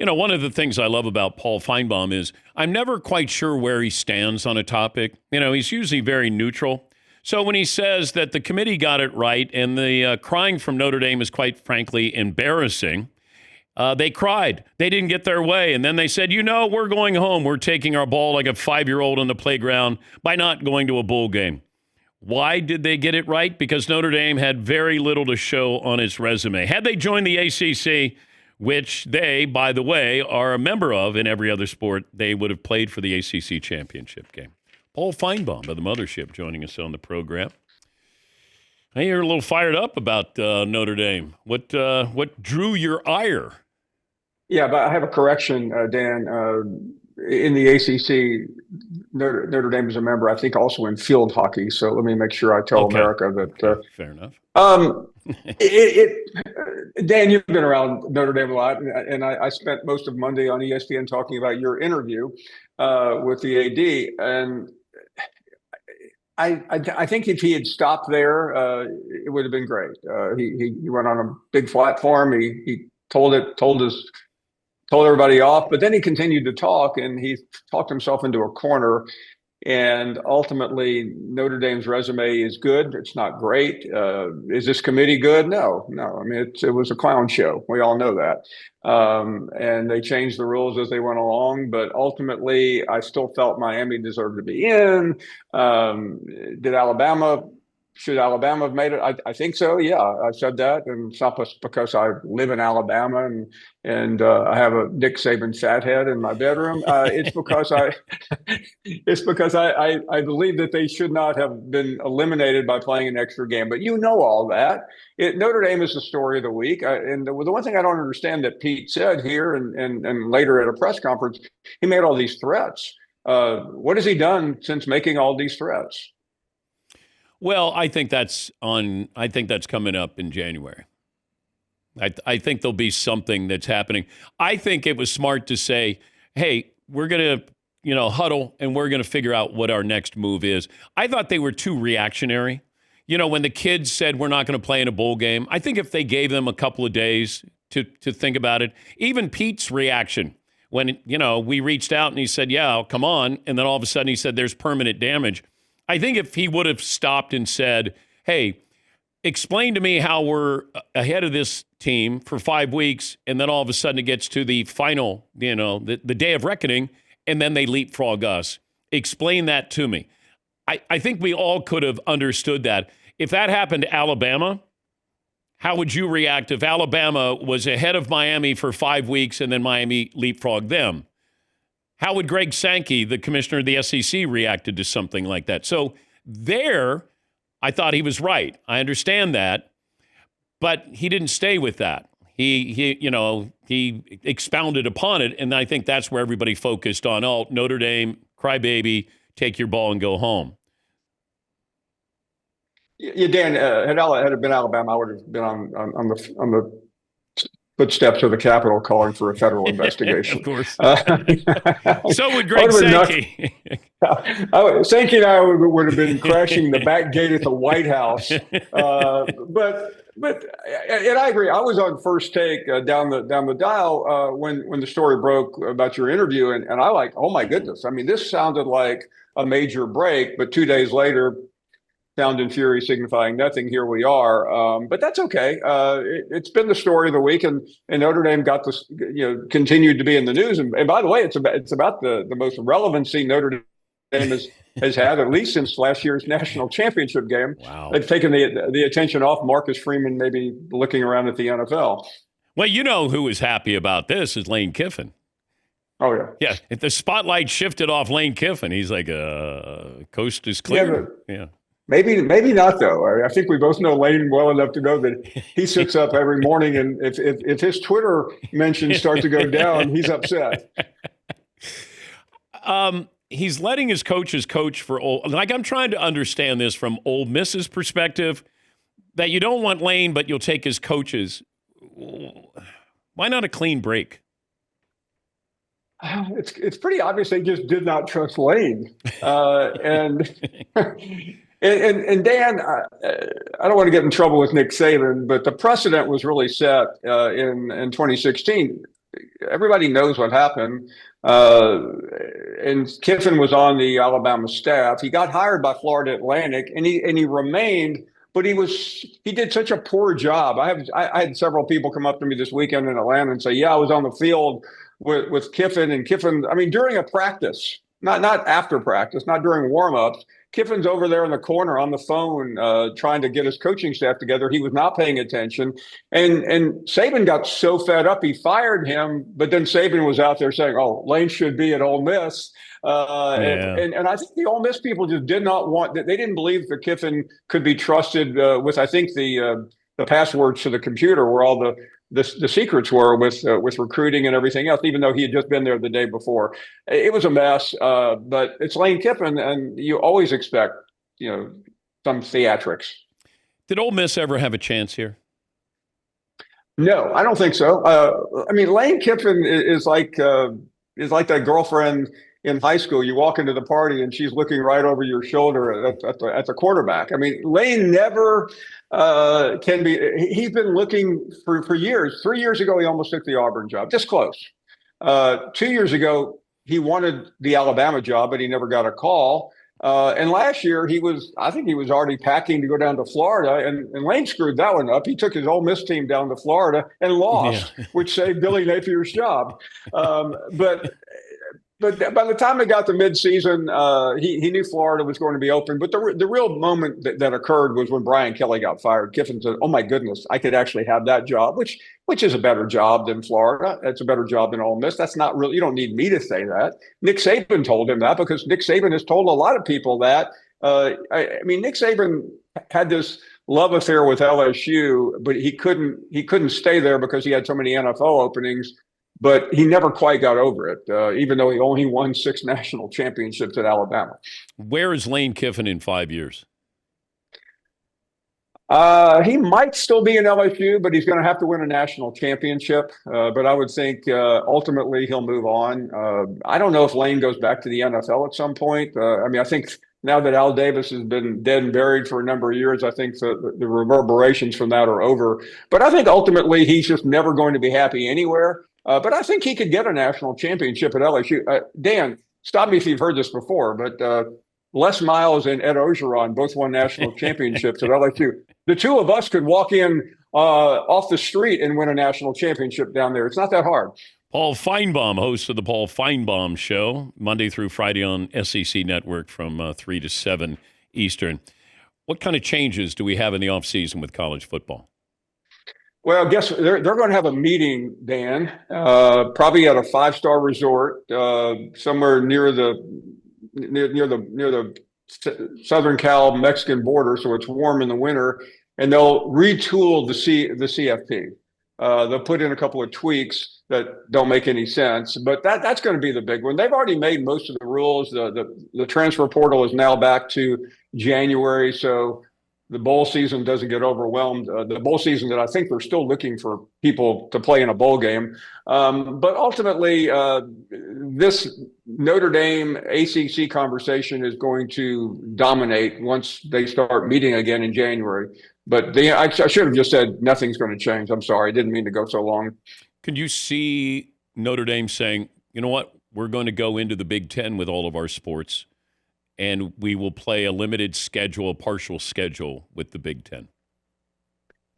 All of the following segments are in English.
One of the things I love about Paul Finebaum is I'm never quite sure where he stands on a topic. He's usually very neutral. So when he says that the committee got it right and the crying from Notre Dame is quite frankly embarrassing, they cried. They didn't get their way. And then they said, we're going home. We're taking our ball like a 5-year-old on the playground by not going to a bowl game. Why did they get it right? Because Notre Dame had very little to show on its resume. Had they joined the ACC, which they, by the way, are a member of in every other sport, they would have played for the ACC championship game. Paul Finebaum of the Mothership joining us on the program. Hey, you're a little fired up about Notre Dame. What drew your ire? Yeah, but I have a correction, Dan. In the ACC, Notre Dame is a member, I think, also in field hockey. So let me make sure I tell America that. Okay. Fair enough. Dan, you've been around Notre Dame a lot, and I spent most of Monday on ESPN talking about your interview with the AD, and I think if he had stopped there, it would have been great. He went on a big platform. He told everybody off, but then he continued to talk, and he talked himself into a corner. And ultimately, Notre Dame's resume is good. It's not great. Is this committee good? No. I mean, it was a clown show. We all know that. And they changed the rules as they went along. But ultimately, I still felt Miami deserved to be in. Should Alabama have made it? I think so. Yeah, I said that, and it's not because I live in Alabama and I have a Nick Saban fat head in my bedroom. It's because I believe that they should not have been eliminated by playing an extra game. But all that. Notre Dame is the story of the week. And the one thing I don't understand that Pete said here and later at a press conference, he made all these threats. What has he done since making all these threats? Well, I think that's coming up in January. I think there'll be something that's happening. I think it was smart to say, hey, we're going to, huddle and we're going to figure out what our next move is. I thought they were too reactionary. When the kids said we're not going to play in a bowl game, I think if they gave them a couple of days to think about it, even Pete's reaction when, we reached out and he said, yeah, come on. And then all of a sudden he said there's permanent damage. I think if he would have stopped and said, hey, explain to me how we're ahead of this team for 5 weeks, and then all of a sudden it gets to the final, the day of reckoning, and then they leapfrog us. Explain that to me. I think we all could have understood that. If that happened to Alabama, how would you react if Alabama was ahead of Miami for 5 weeks and then Miami leapfrogged them? How would Greg Sankey, the commissioner of the SEC, reacted to something like that? So there, I thought he was right. I understand that, but he didn't stay with that. He expounded upon it, and I think that's where everybody focused on. Oh, Notre Dame, crybaby, take your ball and go home. Yeah, Dan, had it been Alabama, I would have been on the footsteps of the Capitol calling for a federal investigation. Of course. So would Greg Sankey. Sankey and I would have been crashing the back gate at the White House. But I agree. I was on First Take down the dial when the story broke about your interview, and I oh my goodness. I mean, this sounded like a major break, but 2 days later, sound and fury signifying nothing. Here we are, but that's okay. It's been the story of the week, and Notre Dame got this, continued to be in the news. And by the way, it's about the most relevancy Notre Dame has had at least since last year's national championship game. Wow, they've taken the attention off Marcus Freeman, maybe looking around at the NFL. Well, who was happy about this is Lane Kiffin. Oh yeah, yeah. If the spotlight shifted off Lane Kiffin, he's like, coast is clear. Yeah. Maybe not, though. I think we both know Lane well enough to know that he sits up every morning, and if his Twitter mentions start to go down, he's upset. He's letting his coaches coach for I'm trying to understand this from Ole Miss's perspective, that you don't want Lane, but you'll take his coaches. Why not a clean break? It's pretty obvious they just did not trust Lane, And Dan, I don't want to get in trouble with Nick Saban, but the precedent was really set in 2016. everybody knows what happened. And Kiffin was on the Alabama staff. He got hired by Florida Atlantic, and he remained. But he did such a poor job. I had several people come up to me this weekend in Atlanta and say, "Yeah, I was on the field with Kiffin, and Kiffin. I mean, during a practice, not after practice, not during warmups. Kiffin's over there in the corner on the phone trying to get his coaching staff together. He was not paying attention. And Saban got so fed up, he fired him. But then Saban was out there saying, oh, Lane should be at Ole Miss. And I think the Ole Miss people just did not want that. They didn't believe that Kiffin could be trusted with, I think, the passwords to the computer where all the secrets were with recruiting and everything else, even though he had just been there the day before. It was a mess, but it's Lane Kiffin, and you always expect, some theatrics. Did Ole Miss ever have a chance here? No, I don't think so. I mean, Lane Kiffin is like that girlfriend in high school. You walk into the party and she's looking right over your shoulder at the quarterback. I mean, Lane never can be. He's been looking for years. 3 years ago, he almost took the Auburn job, just close. 2 years ago, he wanted the Alabama job, but he never got a call. And last year, I think he was already packing to go down to Florida, and Lane screwed that one up. He took his Ole Miss team down to Florida and lost, which saved Billy Napier's job. But by the time it got to midseason, he knew Florida was going to be open. But the real moment that occurred was when Brian Kelly got fired. Kiffin said, "Oh my goodness, I could actually have that job," which is a better job than Florida. It's a better job than Ole Miss. That's not really. You don't need me to say that. Nick Saban told him that because Nick Saban has told a lot of people that. I mean, Nick Saban had this love affair with LSU, but he couldn't stay there because he had so many NFL openings. But he never quite got over it, even though he only won 6 national championships at Alabama. Where is Lane Kiffin in 5 years? He might still be in LSU, but he's going to have to win a national championship. But I would think ultimately he'll move on. I don't know if Lane goes back to the NFL at some point. I mean, I think now that Al Davis has been dead and buried for a number of years, I think the reverberations from that are over. But I think ultimately he's just never going to be happy anywhere. But I think he could get a national championship at LSU. Dan, stop me if you've heard this before, but Les Miles and Ed Ogeron both won national championships at LSU. The two of us could walk in off the street and win a national championship down there. It's not that hard. Paul Finebaum, host of the Paul Finebaum Show, Monday through Friday on SEC Network from 3 to 7 Eastern. What kind of changes do we have in the offseason with college football? Well, guess they're going to have a meeting, Dan, probably at a 5-star resort somewhere near the Southern Cal Mexican border, so it's warm in the winter, and they'll retool the CFP. They'll put in a couple of tweaks that don't make any sense, but that's going to be the big one. They've already made most of the rules. The transfer portal is now back to January, so the bowl season doesn't get overwhelmed. The bowl season that I think they're still looking for people to play in a bowl game. But ultimately, this Notre Dame ACC conversation is going to dominate once they start meeting again in January. But I should have just said nothing's going to change. I'm sorry. I didn't mean to go so long. Could you see Notre Dame saying, you know what, we're going to go into the Big Ten with all of our sports, and we will play a limited schedule, a partial schedule with the Big Ten?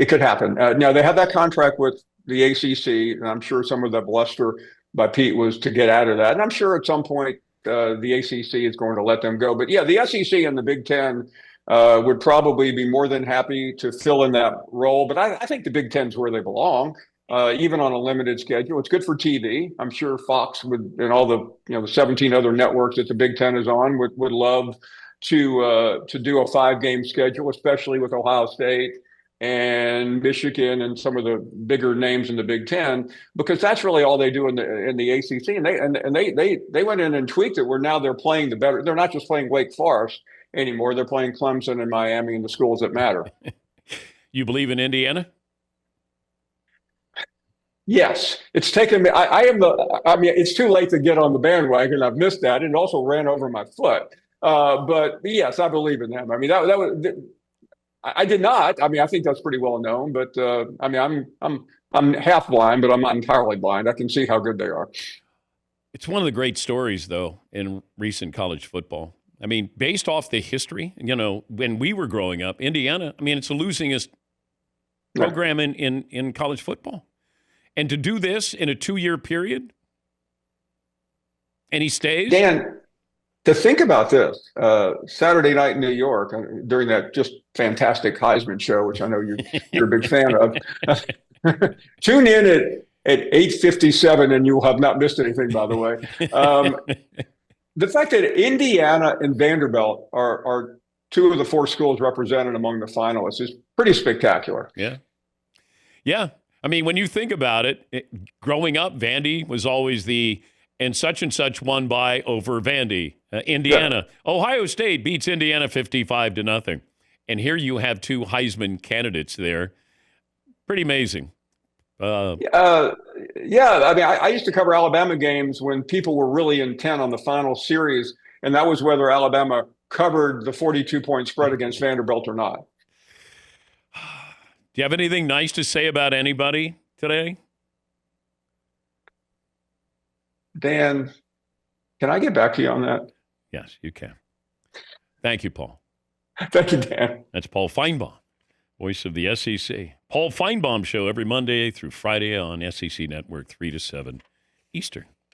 It could happen. Now, they have that contract with the ACC, and I'm sure some of the bluster by Pete was to get out of that. And I'm sure at some point the ACC is going to let them go. But, yeah, the SEC and the Big Ten would probably be more than happy to fill in that role. But I think the Big Ten's where they belong. Even on a limited schedule. It's good for TV. I'm sure Fox would, and all the the 17 other networks that the Big Ten is on would love to do a 5-game schedule, especially with Ohio State and Michigan and some of the bigger names in the Big Ten, because that's really all they do in the ACC. And they went in and tweaked it where now they're playing the better. They're not just playing Wake Forest anymore. They're playing Clemson and Miami and the schools that matter. You believe in Indiana? Yes, it's taken me. I mean, it's too late to get on the bandwagon. I've missed that. It also ran over my foot. But yes, I believe in them. I mean, I did not. I mean, I think that's pretty well known, but I mean, I'm half blind, but I'm not entirely blind. I can see how good they are. It's one of the great stories, though, in recent college football. I mean, based off the history, when we were growing up, Indiana, I mean, it's the losingest program in college football. And to do this in a 2-year period, and he stays? Dan, to think about this, Saturday night in New York, during that just fantastic Heisman show, which I know you're a big fan of, tune in at 8:57 and you will have not missed anything, by the way. The fact that Indiana and Vanderbilt are two of the 4 schools represented among the finalists is pretty spectacular. Yeah. Yeah. I mean, when you think about it, growing up, Vandy was always and such won by over Vandy. Indiana. Yeah. Ohio State beats Indiana 55-0. And here you have 2 Heisman candidates there. Pretty amazing. Yeah, I mean, I used to cover Alabama games when people were really intent on the final series, and that was whether Alabama covered the 42-point spread against Vanderbilt or not. Do you have anything nice to say about anybody today? Dan, can I get back to you on that? Yes, you can. Thank you, Paul. Thank you, Dan. That's Paul Finebaum, voice of the SEC. Paul Finebaum Show every Monday through Friday on SEC Network, 3 to 7 Eastern.